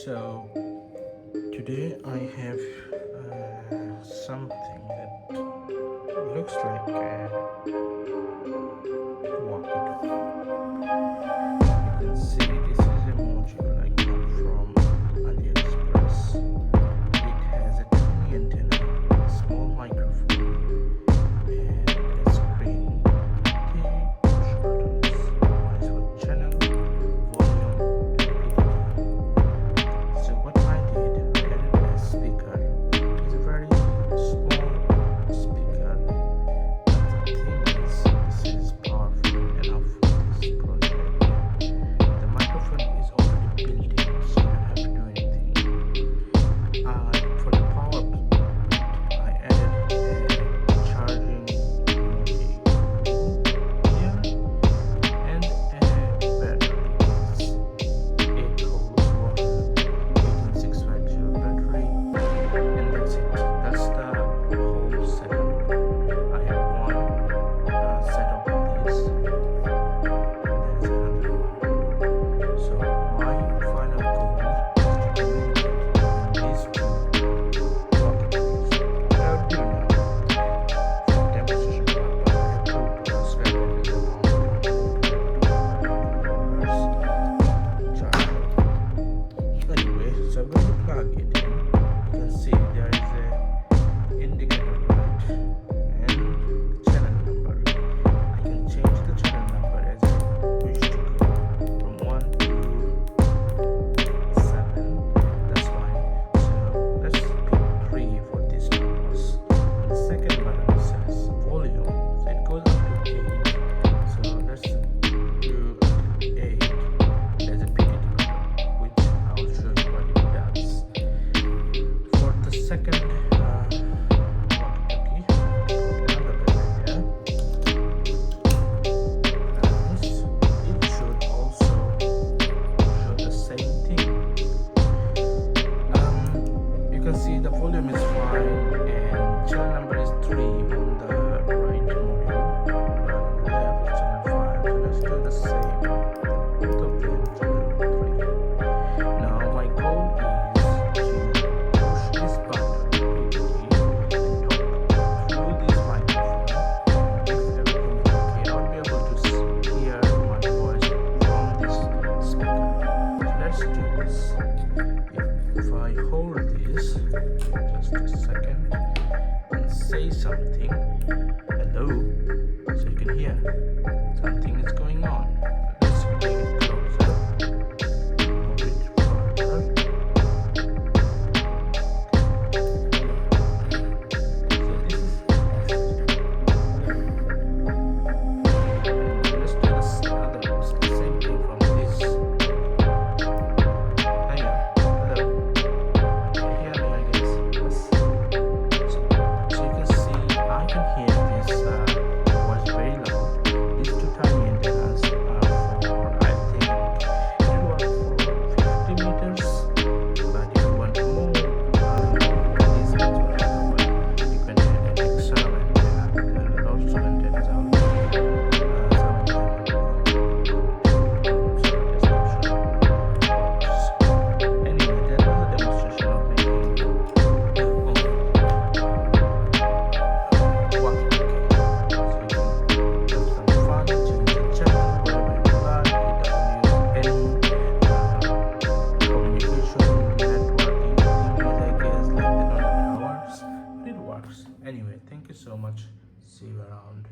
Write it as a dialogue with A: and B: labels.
A: So today I have something that looks like a walkie-talkie. You can see this is a module I got from AliExpress. It has a tiny antenna, a small microphone, and a screen, three push buttons, one is for channel, volume, and PDT. So what I did, I added a speaker. It's a very small speaker. But the thing is, this is powerful enough for this project. The microphone is already built in, so you don't have to do anything. For the power bit, I added a charging module here and a battery. It's 8 volts, 18650 battery, and that's it. That's the whole setup. I have one set of these, and there's another one. So my final goal is to communicate these two walkie-talkies. What I'll do now, for demonstration purpose, I have put a strap that is around charger. Anyway, so I'm going to plug it in. You can see there is a indicator light and the channel number. I can change the channel number as I wish to go from 1 to 7. That's fine. So let's pick 3 for this purpose. And the second button says volume, so it goes up to 8. So let's do 8. There's a PDT button, which I'll show you what it does. For the second walkie-talkie, another battery here. Nice. It should also show the same thing. You can see the volume is fine and channel number is 3 on the right module, but on the left it's channel 5. So let's do the same. Both of them channel 3. Now my goal is to push this button repeatedly and talk through this microphone. If everything is okay, I'll be able to hear my voice from this speaker. So let's do this. If I hold this just a second and say something, hello, so you can hear something is going on. Let's bring it closer, move it further. So this is let's do the same thing from this. Hiya, hello. Can you hear me, I guess? Yes. So you can see I can hear this voice very loud. These two tiny antennas are for, I think, it will work for 50 meters. But if you want more distance, whatever, you can add an external antenna. There are lots of antennas out there. Some of them are anyway, that was a demonstration of making walkie-talkie. So you can have some fun, change the channel, whatever you like. It doesn't use any communication, networking thingies, I guess, like the normal towers. But it works. Anyway, thank you so much. See you around.